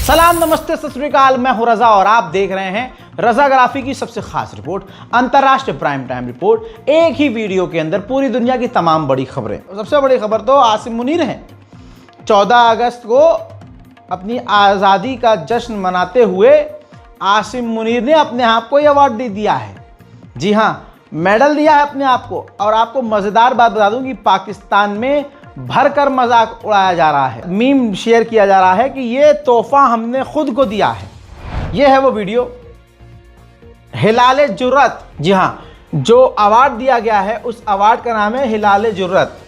सलाम, नमस्ते, सत श्री अकाल। मैं हूं रजा और आप देख रहे हैं रजाग्राफी की सबसे खास रिपोर्ट, अंतर्राष्ट्रीय प्राइम टाइम रिपोर्ट। एक ही वीडियो के अंदर पूरी दुनिया की तमाम बड़ी खबरें। सबसे बड़ी खबर तो आसिम मुनीर है। 14 अगस्त को अपनी आज़ादी का जश्न मनाते हुए आसिम मुनीर ने अपने आप को यह अवार्ड दे दिया है। जी हाँ, मेडल दिया है अपने आप को। और आपको मज़ेदार बात बता दूं कि पाकिस्तान में भरकर मजाक उड़ाया जा रहा है, मीम शेयर किया जा रहा है कि ये तोहफा हमने खुद को दिया है। ये है वो वीडियो, हिलाले जुर्रत। जी हाँ, जो अवार्ड दिया गया है उस अवार्ड का नाम है हिलाले जुर्रत।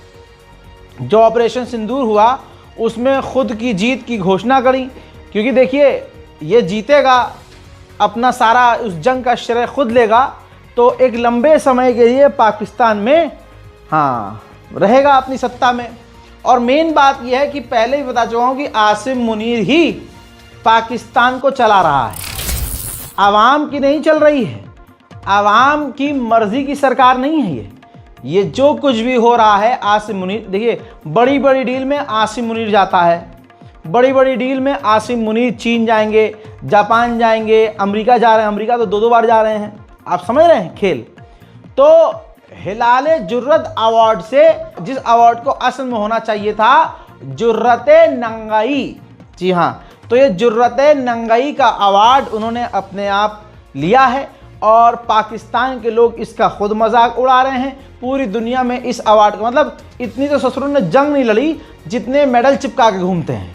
जो ऑपरेशन सिंदूर हुआ उसमें खुद की जीत की घोषणा करी, क्योंकि देखिए ये जीतेगा, अपना सारा उस जंग का श्रेय खुद लेगा, तो एक लंबे समय के लिए पाकिस्तान में रहेगा अपनी सत्ता में। और मेन बात यह है कि पहले ही बता चुका हूं कि आसिम मुनीर ही पाकिस्तान को चला रहा है, आवाम की नहीं चल रही है। आवाम की मर्जी की सरकार नहीं है ये जो कुछ भी हो रहा है आसिम मुनीर। देखिए, बड़ी बड़ी डील में आसिम मुनीर जाता है, बड़ी बड़ी डील में आसिम मुनीर चीन जाएंगे, जापान जाएंगे, अमेरिका जा रहे हैं। अमेरिका तो 2-2 बार जा रहे हैं। आप समझ रहे हैं खेल। तो हिलाले जुर्रत अवार्ड से, जिस अवार्ड को असल में होना चाहिए था जुर्रते नंगाई, जी हाँ, तो ये जुर्रते नंगाई का अवार्ड उन्होंने अपने आप लिया है। और पाकिस्तान के लोग इसका खुद मजाक उड़ा रहे हैं। पूरी दुनिया में इस अवार्ड का मतलब, इतनी तो ससुरों ने जंग नहीं लड़ी जितने मेडल चिपका के घूमते हैं।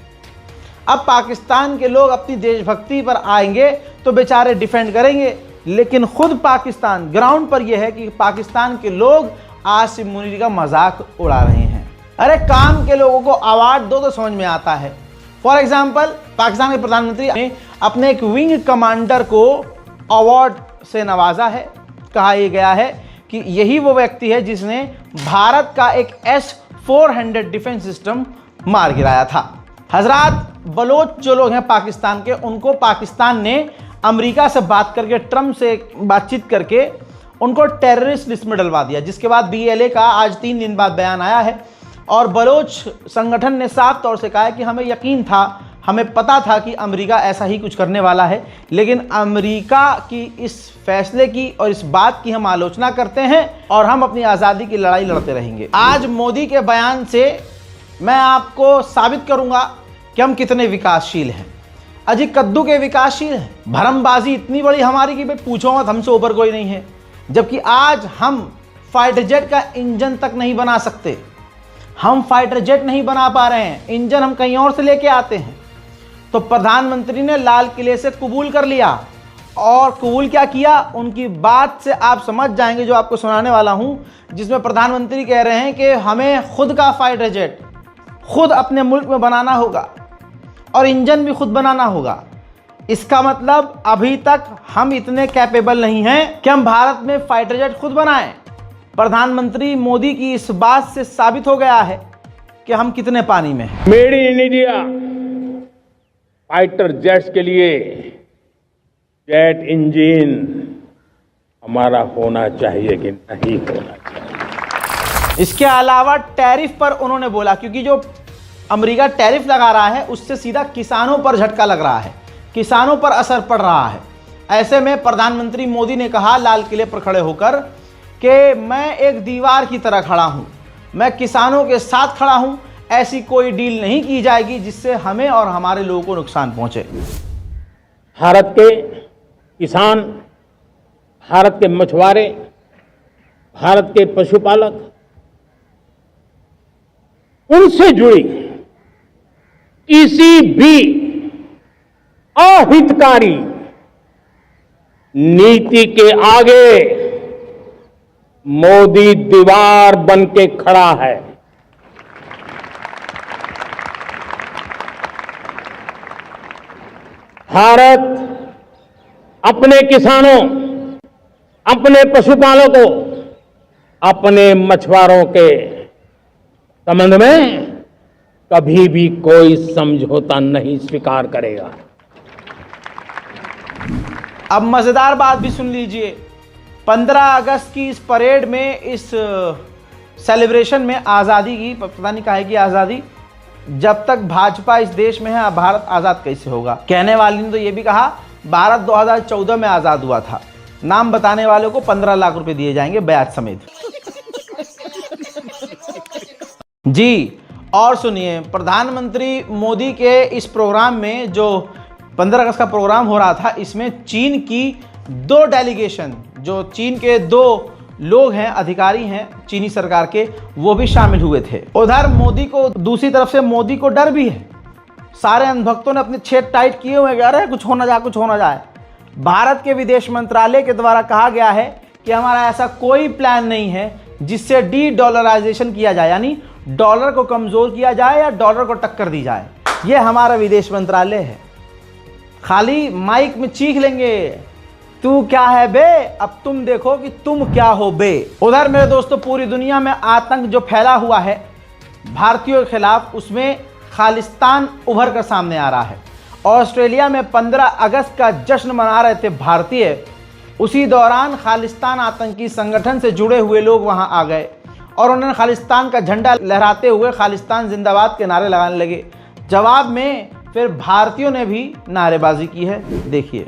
अब पाकिस्तान के लोग अपनी देशभक्ति पर आएंगे तो बेचारे डिफेंड करेंगे, लेकिन खुद पाकिस्तान ग्राउंड पर यह है कि पाकिस्तान के लोग आसिम मुनीर का मजाक उड़ा रहे हैं। अरे काम के लोगों को अवार्ड दो तो समझ में आता है। फॉर एग्जाम्पल, पाकिस्तान के प्रधानमंत्री ने अपने एक विंग कमांडर को अवार्ड से नवाजा है। कहा यह गया है कि यही वो व्यक्ति है जिसने भारत का एक S-400 डिफेंस सिस्टम मार गिराया था। हजरात, बलोच जो लोग हैं पाकिस्तान के, उनको पाकिस्तान ने अमेरिका से बात करके, ट्रंप से बातचीत करके उनको टेररिस्ट लिस्ट में डलवा दिया। जिसके बाद BLA का आज 3 दिन बाद बयान आया है और बलोच संगठन ने साफ तौर से कहा है कि हमें यकीन था, हमें पता था कि अमेरिका ऐसा ही कुछ करने वाला है, लेकिन अमेरिका की इस फैसले की और इस बात की हम आलोचना करते हैं और हम अपनी आज़ादी की लड़ाई लड़ते रहेंगे। आज मोदी के बयान से मैं आपको साबित करूंगा कि हम कितने विकासशील हैं। अजी कद्दू के विकासशील हैं। भरमबाजी इतनी बड़ी हमारी कि भाई पूछो मत, हमसे ऊपर कोई नहीं है। जबकि आज हम फाइटर जेट का इंजन तक नहीं बना सकते। हम फाइटर जेट नहीं बना पा रहे हैं, इंजन हम कहीं और से लेके आते हैं। तो प्रधानमंत्री ने लाल किले से कबूल कर लिया। और कबूल क्या किया, उनकी बात से आप समझ जाएंगे जो आपको सुनाने वाला हूं, जिसमें प्रधानमंत्री कह रहे हैं कि हमें खुद का फाइटर जेट खुद अपने मुल्क में बनाना होगा और इंजन भी खुद बनाना होगा। इसका मतलब अभी तक हम इतने कैपेबल नहीं हैं कि हम भारत में फाइटर जेट खुद बनाएं। प्रधानमंत्री मोदी की इस बात से साबित हो गया है कि हम कितने पानी में हैं। Made in India fighter jets के लिए जेट इंजन हमारा होना चाहिए कि नहीं होना चाहिए। इसके अलावा टैरिफ पर उन्होंने बोला, क्योंकि जो अमेरिका टैरिफ लगा रहा है उससे सीधा किसानों पर झटका लग रहा है, किसानों पर असर पड़ रहा है। ऐसे में प्रधानमंत्री मोदी ने कहा लाल किले पर खड़े होकर कि मैं एक दीवार की तरह खड़ा हूं, मैं किसानों के साथ खड़ा हूं, ऐसी कोई डील नहीं की जाएगी जिससे हमें और हमारे लोगों को नुकसान पहुंचे। भारत के किसान, भारत के मछुआरे, भारत के पशुपालक, उनसे जुड़ी किसी भी अहितकारी नीति के आगे मोदी दीवार बन के खड़ा है। भारत अपने किसानों, अपने पशुपालकों, अपने मछुआरों के संबंध में कभी भी कोई समझौता नहीं स्वीकार करेगा। अब मजेदार बात भी सुन लीजिए। 15 अगस्त की इस परेड में, इस सेलिब्रेशन में आज़ादी की, पता नहीं काहे की आज़ादी, जब तक भाजपा इस देश में है भारत आज़ाद कैसे होगा। कहने वाली ने तो ये भी कहा भारत 2014 में आज़ाद हुआ था। नाम बताने वालों को 15 लाख रुपए दिए जाएंगे ब्याज समेत। जी, और सुनिए, प्रधानमंत्री मोदी के इस प्रोग्राम में जो 15 अगस्त का प्रोग्राम हो रहा था, इसमें चीन की 2 डेलीगेशन, जो चीन के 2 लोग हैं, अधिकारी हैं चीनी सरकार के, वो भी शामिल हुए थे। उधर मोदी को, दूसरी तरफ से मोदी को डर भी है। सारे अंधभक्तों ने अपने छेद टाइट किए हुए हैं, अरे कुछ हो ना जाए, कुछ हो ना जाए। भारत के विदेश मंत्रालय के द्वारा कहा गया है कि हमारा ऐसा कोई प्लान नहीं है जिससे डी-डॉलराइजेशन किया जाए, यानी डॉलर को कमजोर किया जाए या डॉलर को टक्कर दी जाए। यह हमारा विदेश मंत्रालय है। खाली माइक में चीख लेंगे, तू क्या है बे, अब तुम देखो कि तुम क्या हो बे। उधर मेरे दोस्तों, पूरी दुनिया में आतंक जो फैला हुआ है भारतीयों के खिलाफ, उसमें खालिस्तान उभर कर सामने आ रहा है। ऑस्ट्रेलिया में 15 अगस्त का जश्न मना रहे थे भारतीय, उसी दौरान खालिस्तान आतंकी संगठन से जुड़े हुए लोग वहां आ गए और उन्होंने खालिस्तान का झंडा लहराते हुए खालिस्तान जिंदाबाद के नारे लगाने लगे। जवाब में फिर भारतीयों ने भी नारेबाजी की है। देखिए,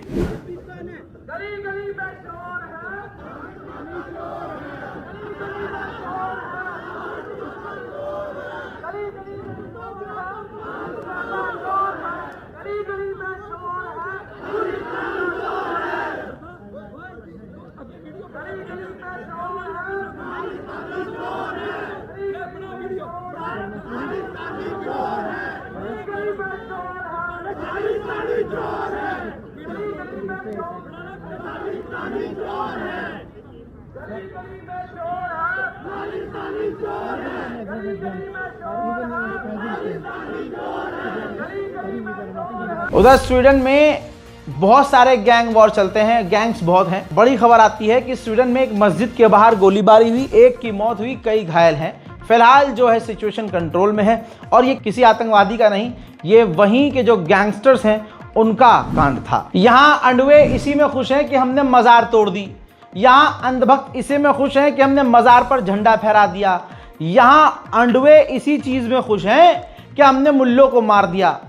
उधर स्वीडन में बहुत सारे गैंग वॉर चलते हैं, गैंग्स बहुत हैं। बड़ी खबर आती है कि स्वीडन में एक मस्जिद के बाहर गोलीबारी हुई, 1 की मौत हुई, कई घायल हैं। फिलहाल जो है सिचुएशन कंट्रोल में है और ये किसी आतंकवादी का नहीं, ये वहीं के जो गैंगस्टर्स हैं उनका कांड था। यहाँ अंडवे इसी में खुश हैं कि हमने मजार तोड़ दी, यहाँ अंधभक्त इसी में खुश हैं कि हमने मजार पर झंडा फहरा दिया, यहाँ अंडवे इसी चीज में खुश हैं कि हमने मुल्लों को मार दिया।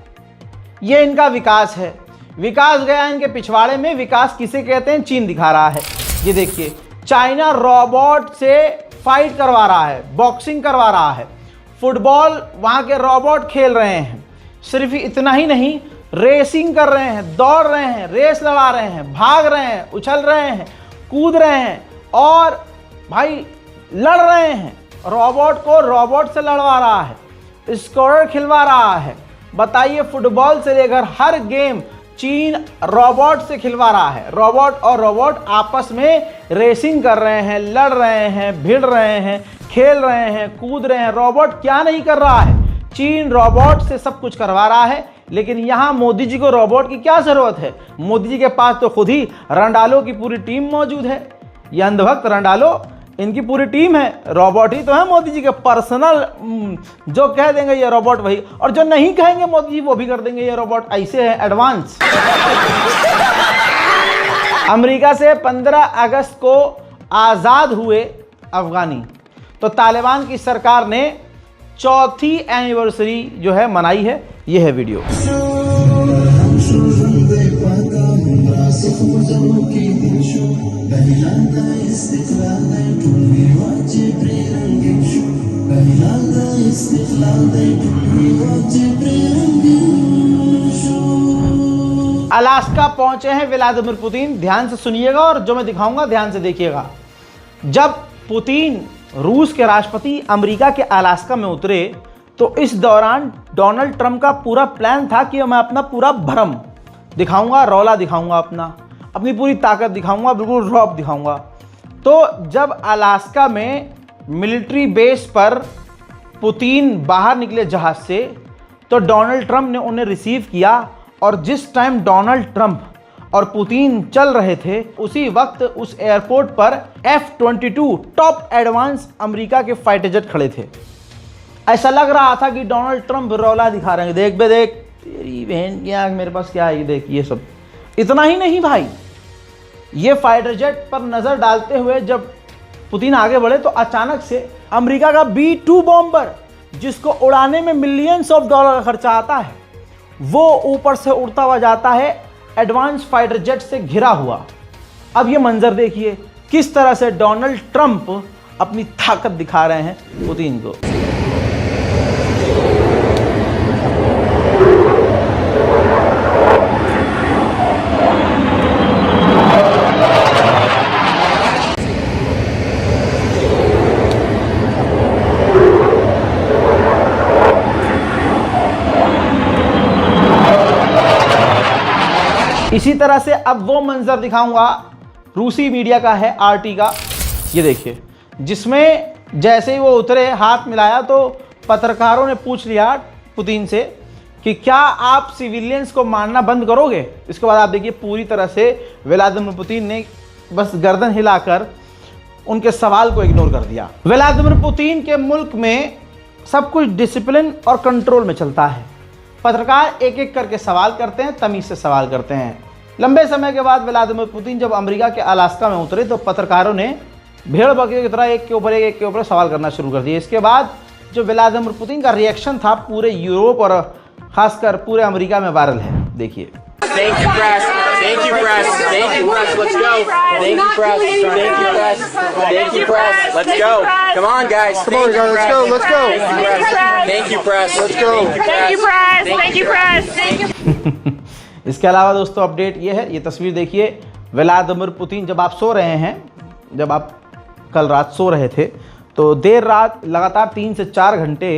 ये इनका विकास है। विकास गया इनके पिछवाड़े में। विकास किसे कहते हैं? चीन दिखा रहा है। ये देखिए, चाइना रोबोट से फाइट करवा रहा है, बॉक्सिंग करवा रहा है, फुटबॉल वहां के रोबोट खेल रहे हैं। सिर्फ इतना ही नहीं, रेसिंग कर रहे हैं, दौड़ रहे हैं, रेस लड़ा रहे हैं, भाग रहे हैं, उछल रहे हैं, कूद रहे हैं और भाई लड़ रहे हैं। रोबोट को रोबोट से लड़वा रहा है, स्कोर खिलवा रहा है। बताइए, फुटबॉल से लेकर हर गेम चीन रोबोट से खिलवा रहा है। रोबोट और रोबोट आपस में रेसिंग कर रहे हैं, लड़ रहे हैं, भिड़ रहे हैं, खेल रहे हैं, कूद रहे हैं। रोबोट क्या नहीं कर रहा है? चीन रोबोट से सब कुछ करवा रहा है। लेकिन यहाँ मोदी जी को रोबोट की क्या जरूरत है? मोदी जी के पास तो खुद ही रंडालो की पूरी टीम मौजूद है। ये अंधभक्त रंडालो, इनकी पूरी टीम है। रोबोट ही तो है मोदी जी के पर्सनल, जो कह देंगे ये रोबोट वही, और जो नहीं कहेंगे मोदी जी वो भी कर देंगे ये रोबोट। ऐसे है एडवांस। अमेरिका से 15 अगस्त को आजाद हुए अफगानी, तो तालिबान की सरकार ने 4थी एनिवर्सरी जो है मनाई है। ये है वीडियो। अलास्का पहुंचे हैं व्लादिमीर पुतिन। ध्यान से सुनिएगा और जो मैं दिखाऊंगा ध्यान से देखिएगा। जब पुतिन रूस के राष्ट्रपति अमेरिका के अलास्का में उतरे तो इस दौरान डोनाल्ड ट्रंप का पूरा प्लान था कि मैं अपना पूरा भरम दिखाऊंगा, रौला दिखाऊंगा, अपनी पूरी ताकत दिखाऊंगा, बिल्कुल रौब दिखाऊंगा। तो जब अलास्का में मिलिट्री बेस पर पुतिन बाहर निकले जहाज से, तो डोनाल्ड ट्रंप ने उन्हें रिसीव किया और जिस टाइम डोनाल्ड ट्रंप और पुतिन चल रहे थे उसी वक्त उस एयरपोर्ट पर F-22 टॉप एडवांस अमेरिका के फाइटर जेट खड़े थे। ऐसा लग रहा था कि डोनाल्ड ट्रंप रौला दिखा रहे हैं, देख बे देख, तेरी बहन की आंख, मेरे पास क्या है, ये देख, ये सब। इतना ही नहीं भाई, ये फाइटर जेट पर नजर डालते हुए जब पुतिन आगे बढ़े तो अचानक से अमेरिका का B-2 बॉम्बर जिसको उड़ाने में मिलियंस ऑफ डॉलर का खर्चा आता है, वो ऊपर से उड़ता हुआ जाता है एडवांस फाइटर जेट से घिरा हुआ। अब ये मंजर देखिए किस तरह से डोनाल्ड ट्रंप अपनी ताकत दिखा रहे हैं पुतिन को। इसी तरह से अब वो मंजर दिखाऊंगा, रूसी मीडिया का है, आरटी का, ये देखिए, जिसमें जैसे ही वो उतरे हाथ मिलाया तो पत्रकारों ने पूछ लिया पुतिन से कि क्या आप सिविलियंस को मारना बंद करोगे। इसके बाद आप देखिए पूरी तरह से व्लादिमीर पुतिन ने बस गर्दन हिलाकर उनके सवाल को इग्नोर कर दिया। व्लादिमीर पुतिन के मुल्क में सब कुछ डिसिप्लिन और कंट्रोल में चलता है। पत्रकार एक एक करके सवाल करते हैं, तमीज से सवाल करते हैं। लंबे समय के बाद व्लादिमीर पुतिन जब अमेरिका के अलास्का में उतरे तो पत्रकारों ने भेड़ बकरियों की तरह एक के ऊपर सवाल करना शुरू कर दिए। इसके बाद जो व्लादिमीर पुतिन का रिएक्शन था पूरे यूरोप और खासकर पूरे अमेरिका में वायरल है, देखिए। Thank you, press. Thank you, press. Thank you, press. Let's go. Thank you, press. Thank you, press. Thank you, press. Let's go. Come on, guys. Come on, guys. Let's go. Let's go. Thank you, press. Let's go. Thank you, press. Thank you, press. Thank you. इसके अलावा दोस्तों update ये है, ये तस्वीर देखिए, Vladimir Putin जब आप सो रहे हैं, जब आप कल रात सो रहे थे तो देर रात लगातार 3 से 4 घंटे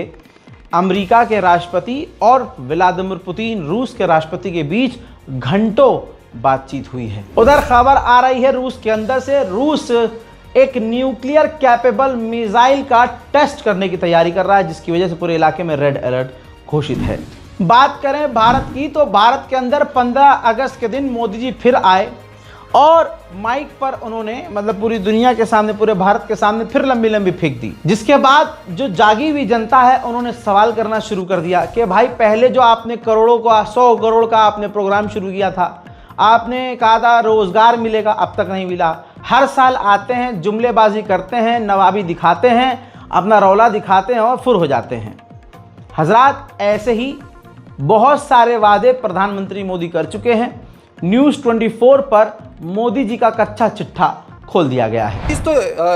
अमेरिका के राष्ट्रपति और व्लादिमीर पुतिन रूस के राष्ट्रपति के बीच घंटों बातचीत हुई है। उधर खबर आ रही है रूस के अंदर से, रूस एक न्यूक्लियर कैपेबल मिसाइल का टेस्ट करने की तैयारी कर रहा है, जिसकी वजह से पूरे इलाके में रेड अलर्ट घोषित है। बात करें भारत की तो भारत के अंदर 15 अगस्त के दिन मोदी जी फिर आए और माइक पर उन्होंने मतलब पूरी दुनिया के सामने, पूरे भारत के सामने फिर लंबी लंबी फेंक दी। जिसके बाद जो जागी हुई जनता है उन्होंने सवाल करना शुरू कर दिया कि भाई पहले जो आपने करोड़ों का 100 करोड़ का आपने प्रोग्राम शुरू किया था, आपने कहा था रोजगार मिलेगा, अब तक नहीं मिला। हर साल आते हैं, जुमलेबाजी करते हैं, नवाबी दिखाते हैं, अपना रौला दिखाते हैं और फुर हो जाते हैं। हजरात, ऐसे ही बहुत सारे वादे प्रधानमंत्री मोदी कर चुके हैं। न्यूज़ 24 पर मोदी जी का कच्चा चिट्ठा खोल दिया गया है। इस तो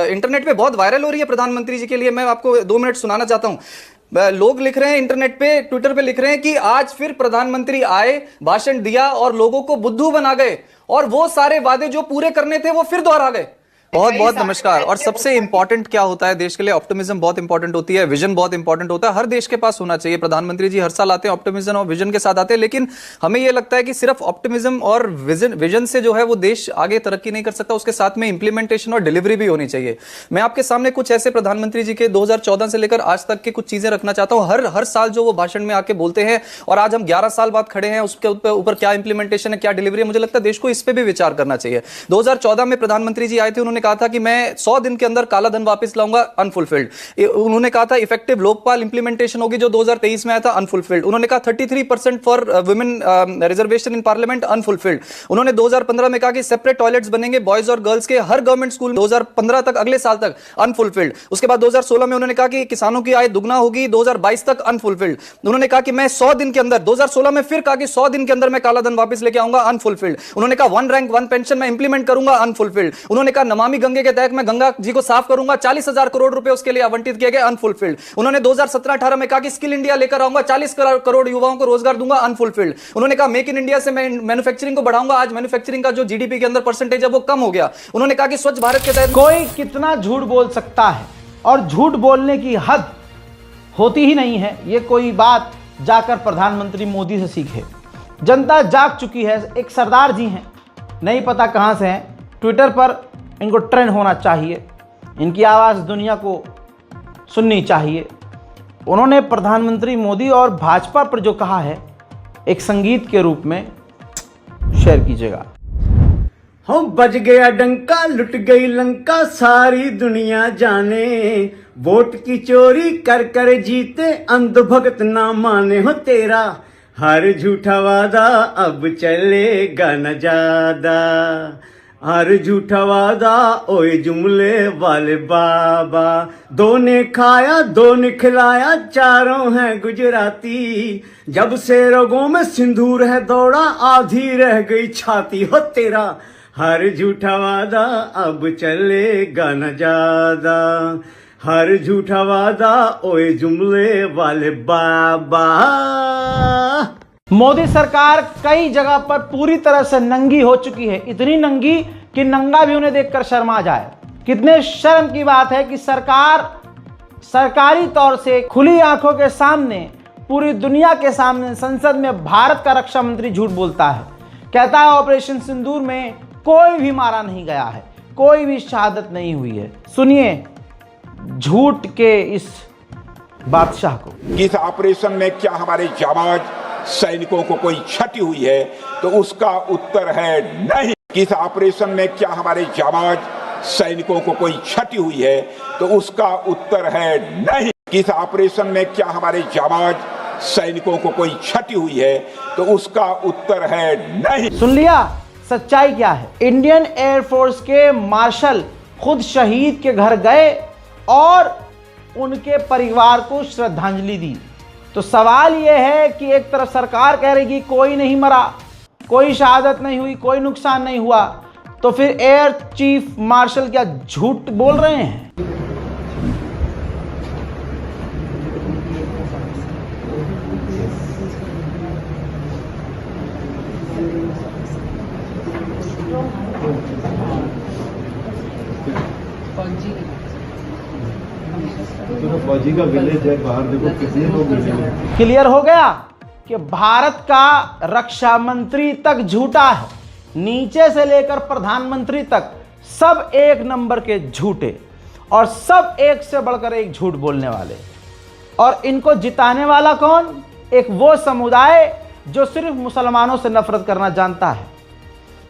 इंटरनेट पे बहुत वायरल हो रही है प्रधानमंत्री जी के लिए। मैं आपको 2 मिनट सुनाना चाहता हूं। लोग लिख रहे हैं इंटरनेट पे, ट्विटर पे लिख रहे हैं कि आज फिर प्रधानमंत्री आए, भाषण दिया और लोगों को बुद्धू बना गए और वो सारे वादे जो पूरे करने थे वो फिर दोहरा गए। बहुत बहुत नमस्कार। और सबसे इंपॉर्टेंट क्या होता है देश के लिए? ऑप्टिमिज्म बहुत इंपॉर्टेंट होती है, विजन बहुत इंपॉर्टेंट होता है, हर देश के पास होना चाहिए। प्रधानमंत्री जी हर साल आते हैं ऑप्टिमिज्म और विजन के साथ आते हैं, लेकिन हमें यह लगता है कि सिर्फ ऑप्टिमिज्म और विजन से जो है वो देश आगे तरक्की नहीं कर सकता, उसके साथ में इंप्लीमेंटेशन और डिलीवरी भी होनी चाहिए। मैं आपके सामने कुछ ऐसे प्रधानमंत्री जी के 2014 से लेकर आज तक के कुछ चीजें रखना चाहता हूं। हर साल जो वो भाषण में आके बोलते हैं और आज हम 11 साल बाद खड़े हैं, उसके ऊपर क्या इंप्लीमेंटेशन है, क्या डिलीवरी है, मुझे लगता है देश को इस पर भी विचार करना चाहिए। 2014 में प्रधानमंत्री जी आए थे, उन्होंने कहा था कि मैं 100 दिन के अंदर काला धन वापस लाऊंगा, अनफुलफिल्ड। उन्होंने कहा था इफेक्टिव लोकपाल इंप्लीमेंटेशन होगी, जो 2023 में आया था, अनफुलफिल्ड। उन्होंने कहा 33% for women reservation in parliament, unfulfilled. उन्होंने 2015 में कहा कि सेपरेट टॉयलेट्स बनेंगे बॉयज और गर्ल्स के हर गवर्नमेंट स्कूल, 2015 तक, अगले साल तक, अनफुलफिल्ड। उसके बाद 2016 में उन्होंने कहा कि किसानों की आय दुगना होगी, 2022 तक, अनफुलफिल्ड। उन्होंने कहा कि मैं 100 दिन के अंदर, 2016 में फिर कहा कि 100 दिन के अंदर मैं काला धन वापस लेके आऊंगा, अनफुलफिल्ड। उन्होंने कहा 1 रैंक 1 पेंशन मैं इंप्लीमेंट करूंगा, अनफुलफिल्ड। उन्होंने कहा नमामि गंगे के तहत मैं गंगा जी को साफ करूंगा, 40,000 करोड़ रुपए उसके लिए आवंटित किए गए, अनफुलफिल्ड। उन्होंने 2017-18 में कहा कि स्किल इंडिया लेकर आऊंगा, 40 करोड़ युवाओं को रोजगार दूंगा, अनफुलफिल्ड। उन्होंने कहा मेक इन इंडिया से मैं मैन्युफैक्चरिंग को बढ़ाऊंगा, आज मैन्युफैक्चरिंग का जो जीडीपी के अंदर परसेंटेज है वो कम हो गया। उन्होंने कहा कि स्वच्छ भारत के तहत कोई कितना झूठ बोल सकता है और झूठ बोलने की हद होती ही नहीं है। ये कोई बात जाकर प्रधानमंत्री मोदी से सीखे। जनता जाग चुकी है। एक सरदार जी हैं, नहीं पता कहां से हैं, ट्विटर पर इनको ट्रेंड होना चाहिए, इनकी आवाज़ दुनिया को सुननी चाहिए। उन्होंने प्रधानमंत्री मोदी और भाजपा पर जो कहा है, एक संगीत के रूप में शेयर कीजिएगा। हम बज गया डंका, लुट गई लंका, सारी दुनिया जाने, वोट की चोरी कर कर जीते, अंधभक्त ना माने हो तेरा, हर झूठा वादा अब चलेगा न ज्यादा, हर झूठा वादा ओए जुमले वाले बाबा, दो ने खाया दो ने खिलाया चारों हैं गुजराती, जब से रगों में सिंदूर है दौड़ा आधी रह गई छाती, हो तेरा हर झूठा वादा अब चलेगा न ज्यादा, हर झूठा वादा ओए जुमले वाले बाबा। मोदी सरकार कई जगह पर पूरी तरह से नंगी हो चुकी है, इतनी नंगी कि नंगा भी उन्हें देखकर शर्मा जाए। कितने शर्म की बात है कि सरकार सरकारी तौर से खुली आंखों के सामने, पूरी दुनिया के सामने संसद में भारत का रक्षा मंत्री झूठ बोलता है, कहता है ऑपरेशन सिंदूर में कोई भी मारा नहीं गया है, कोई भी शहादत नहीं हुई है। सुनिए झूठ के इस बादशाह को। इस ऑपरेशन में क्या हमारे जाबाज सैनिकों को कोई क्षति हुई है, तो उसका उत्तर है नहीं। इस ऑपरेशन में क्या हमारे जाबाज सैनिकों को कोई क्षति हुई है, तो उसका उत्तर है नहीं। इस ऑपरेशन में क्या हमारे जाबाज सैनिकों को कोई क्षति हुई है, तो उसका उत्तर है नहीं। सुन लिया सच्चाई क्या है। इंडियन एयरफोर्स के मार्शल खुद शहीद के घर गए और उनके परिवार को श्रद्धांजलि दी। तो सवाल यह है कि एक तरफ सरकार कह रही कि कोई नहीं मरा, कोई शहादत नहीं हुई, कोई नुकसान नहीं हुआ, तो फिर एयर चीफ मार्शल क्या झूठ बोल रहे हैं? फौजी का विलेज है, बाहर देखो कितने लोग मिले हैं। क्लियर हो गया कि भारत का रक्षा मंत्री तक झूठा है, नीचे से लेकर प्रधानमंत्री तक सब एक नंबर के झूठे, और सब एक से बढ़कर एक झूठ बोलने वाले। और इनको जिताने वाला कौन? एक वो समुदाय जो सिर्फ मुसलमानों से नफरत करना जानता है।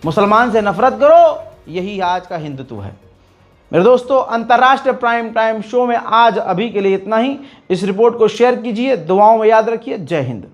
मुसलमान से नफरत करो, यही आज का हिंदुत्व है। मेरे दोस्तों, अंतर्राष्ट्रीय प्राइम टाइम शो में आज अभी के लिए इतना ही। इस रिपोर्ट को शेयर कीजिए, दुआओं में याद रखिए। जय हिंद।